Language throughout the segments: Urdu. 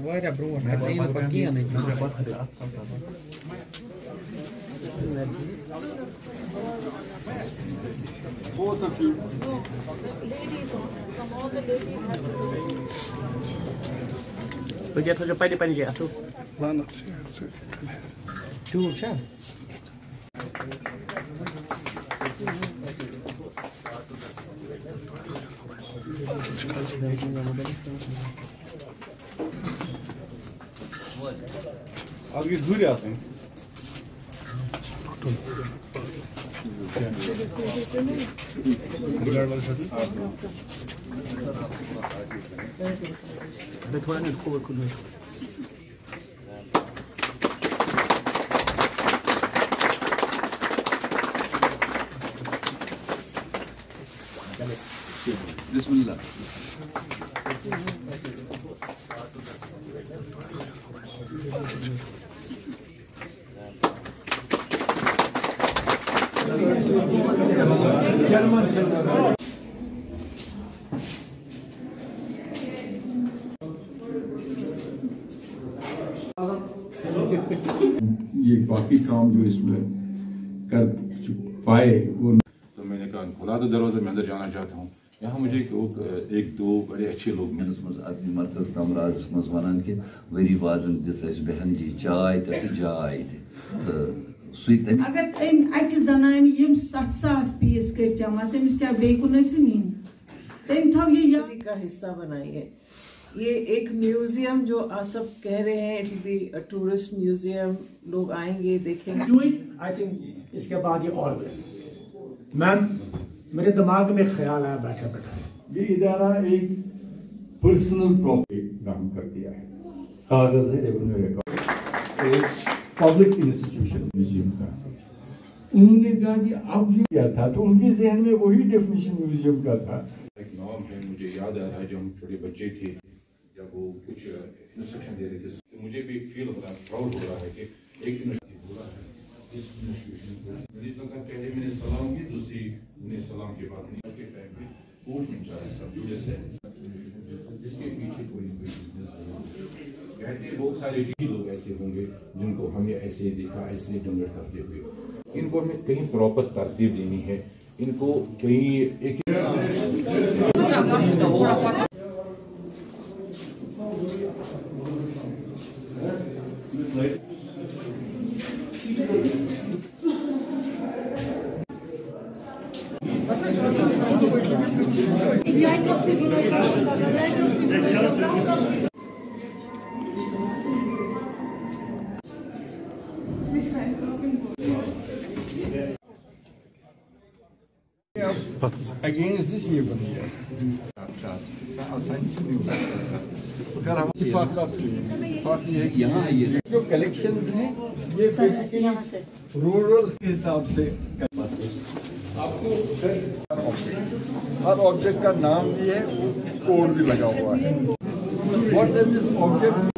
واریاہ برونٛٹھ کرنہٕ یِنہٕ پتہٕ کِہیٖنۍ Both of you. بہٕ تھٲوزیٚو پننہِ جایہِ اَصٕل ٹیوٗب چھا Abi dur yazın. بیٚیہِ تھوڑا نیٚٹ کھوٚر کُن Bismillah. یہ باقی کام جو اس میں کر پائے وہ تو میں نے کہا کھلا دو دروازہ میں اندر جانا چاہتا ہوں یہاں مجھے ایک دو بڑے اچھے لوگ ملے مز عدلی مرکز کمراز مز ونان کہ وری وادن دت اس بہن جی چائے تہ جائے تہ اگر تم اکہ زنان یم 7,000 پیس کر جمع تمس کیا بے کن نین تم تھو یہ کا حصہ بنائیے یہ ایک میوزیم جو آپ سب کہہ رہے ہیں it will be a tourist museum لوگ آئیں گے دیکھیں گے آئی تھنک اس کے بعد یہ اور میم میرے دماغ میں خیال آیا بیٹھا بیٹھا یہ ادارہ ایک پرسنل پراپرٹی کام کر دیا ہے کاغذ ہے ریونیو ریکارڈ ایک پبلک انسٹیٹیوشن میوزیم کا انہوں نے کہا کہ اب جو کیا تھا تو ان کے ذہن میں وہی ڈیفینیشن میوزیم کا تھا ایک نام ہے مجھے یاد آ رہا ہے جب ہم چھوٹے بچے تھے جب وہ کچھ انسٹرکشن دے رہے تھے مجھے بھی فیل ہو رہا پراؤڈ ہو رہا ہے کہ ایک اس انسٹیٹیوشن کو مجھے لگا پہلے میں نے سلام کی دوسری نے سلام کے بعد نہیں کے ٹائم پہ کوٹ میں جا سب جو جیسے جس کے پیچھے کوئی بزنس کہتے ہیں بہت سارے لوگ ایسے ہوں گے جن کو ہمیں ایسے دیکھا ایسے ڈونیٹ کرتے ہوئے ان کو ہمیں کہیں پراپر ترتیب دینی ہے ان کو کہیں ایک اگینسٹ دس یہ بن گیا آسانی سے نہیں اگر ہم اتفاق یہ ہے کہ یہاں جو کلیکشنز ہیں یہ بیسیکلی رورل کے حساب سے آپ کو ہر آبجیکٹ کا نام بھی ہے کوڈ بھی لگا ہوا ہے واٹ از دس آبجیکٹ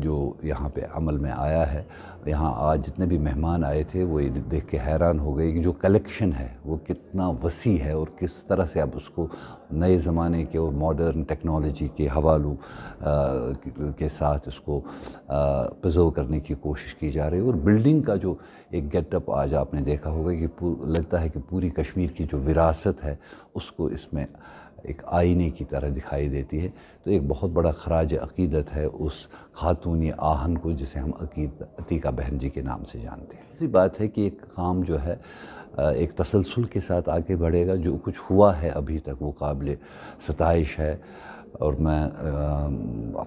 جو یہاں پہ عمل میں آیا ہے. یہاں آج جتنے بھی مہمان آئے تھے وہ یہ دیکھ کے حیران ہو گئے کہ جو کلیکشن ہے وہ کتنا وسیع ہے اور کس طرح سے اب اس کو نئے زمانے کے اور ماڈرن ٹیکنالوجی کے حوالوں کے ساتھ اس کو پرزرو کرنے کی کوشش کی جا رہی ہے. اور بلڈنگ کا جو ایک گیٹ اپ آج آپ نے دیکھا ہوگا کہ لگتا ہے کہ پوری کشمیر کی جو وراثت ہے اس کو اس میں ایک آئینے کی طرح دکھائی دیتی ہے. تو ایک بہت بڑا خراج عقیدت ہے اس خاتون آہن کو جسے ہم عتیقہ بہن جی کے نام سے جانتے ہیں. اسی بات ہے کہ ایک کام جو ہے ایک تسلسل کے ساتھ آگے بڑھے گا. جو کچھ ہوا ہے ابھی تک وہ قابل ستائش ہے اور میں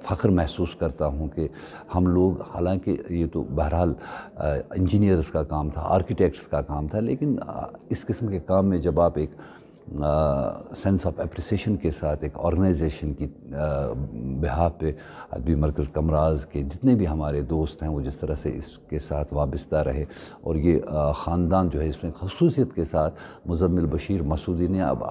فخر محسوس کرتا ہوں کہ ہم لوگ، حالانکہ یہ تو بہرحال انجینئرز کا کام تھا، آرکیٹیکٹس کا کام تھا، لیکن اس قسم کے کام میں جب آپ ایک سینس آف اپریسیشن کے ساتھ ایک آرگنائزیشن کی بہاف پہ ادبی مرکز کمراز کے جتنے بھی ہمارے دوست ہیں وہ جس طرح سے اس کے ساتھ وابستہ رہے، اور یہ خاندان جو ہے اس میں خصوصیت کے ساتھ مزمل بشیر مسعودی نے اب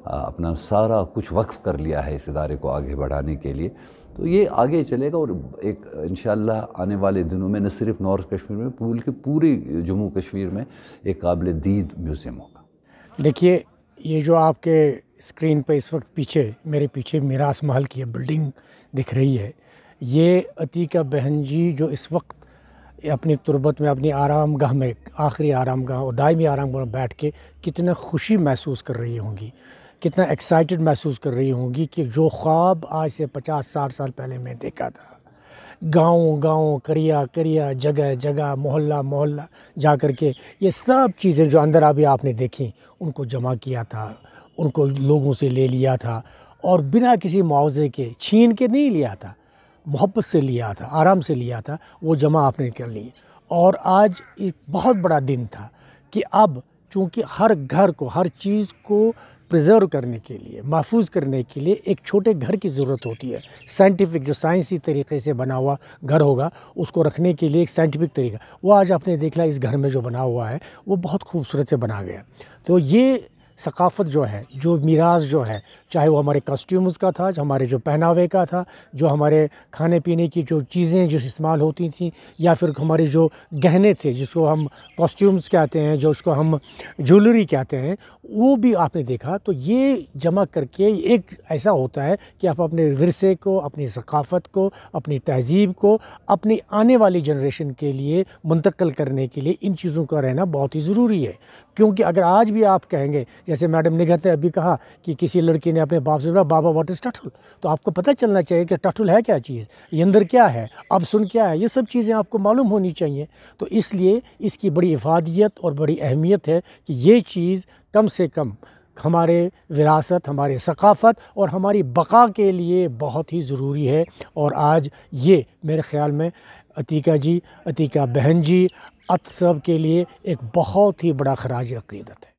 اپنا سارا کچھ وقف کر لیا ہے اس ادارے کو آگے بڑھانے کے لیے. تو یہ آگے چلے گا اور ایک انشاءاللہ آنے والے دنوں میں نہ صرف نارتھ کشمیر میں بلکہ پوری جموں کشمیر میں ایک قابل دید میوزیم ہوگا. دیکھیے، یہ جو آپ کے اسکرین پہ اس وقت میرے پیچھے میراث محل کی بلڈنگ دکھ رہی ہے، یہ عتیقہ بہن جی جو اس وقت اپنی تربت میں، اپنی آرام گاہ میں، آخری آرام گاہ اور دائمی آرام گاہ میں بیٹھ کے کتنا خوشی محسوس کر رہی ہوں گی، کتنا ایکسائٹڈ محسوس کر رہی ہوں گی کہ جو خواب آج سے 50-60 سال پہلے میں دیکھا تھا، گاؤں کریا جگہ جگہ محلہ جا کر کے یہ سب چیزیں جو اندر ابھی آپ نے دیکھیں ان کو جمع کیا تھا، ان کو لوگوں سے لے لیا تھا اور بنا کسی معاوضے کے چھین کے نہیں لیا تھا، محبت سے لیا تھا، آرام سے لیا تھا، وہ جمع آپ نے کر لی. اور آج ایک بہت بڑا دن تھا کہ اب چونکہ ہر گھر کو، ہر چیز کو پریزرو کرنے کے لیے، محفوظ کرنے کے لیے ایک چھوٹے گھر کی ضرورت ہوتی ہے. سائنٹیفک، جو سائنسی طریقے سے بنا ہوا گھر ہوگا اس کو رکھنے کے لیے ایک سائنٹیفک طریقہ، وہ آج آپ نے دیکھ لیا اس گھر میں جو بنا ہوا ہے وہ بہت خوبصورت سے بنا گیا. تو یہ ثقافت جو ہے، جو میراث جو ہے، چاہے وہ ہمارے کاسٹیومز کا تھا، جو ہمارے جو پہناوے کا تھا، جو ہمارے کھانے پینے کی جو چیزیں جو استعمال ہوتی تھیں، یا پھر ہمارے جو گہنے تھے جس کو ہم کاسٹیومز کہتے ہیں، جو اس کو ہم جولری کہتے ہیں، وہ بھی آپ نے دیکھا. تو یہ جمع کر کے ایک ایسا ہوتا ہے کہ آپ اپنے ورثے کو، اپنی ثقافت کو، اپنی تہذیب کو اپنی آنے والی جنریشن کے لیے منتقل کرنے کے لیے ان چیزوں کا رہنا بہت ہی ضروری ہے. کیونکہ اگر آج بھی آپ کہیں گے، جیسے میڈم نگہت نے ابھی کہا کہ کسی لڑکی نے اپنے باپ سے بولا بابا واٹ از ٹٹل، تو آپ کو پتہ چلنا چاہیے کہ ٹٹل ہے کیا چیز، یہ اندر کیا ہے، اب سن کیا ہے، یہ سب چیزیں آپ کو معلوم ہونی چاہیے. تو اس لیے اس کی بڑی افادیت اور بڑی اہمیت ہے کہ یہ چیز کم سے کم ہمارے وراثت، ہمارے ثقافت اور ہماری بقا کے لیے بہت ہی ضروری ہے. اور آج یہ میرے خیال میں عتیقہ جی، عتیقہ بہن جی، سب کے لیے ایک بہت ہی بڑا خراج عقیدت ہے.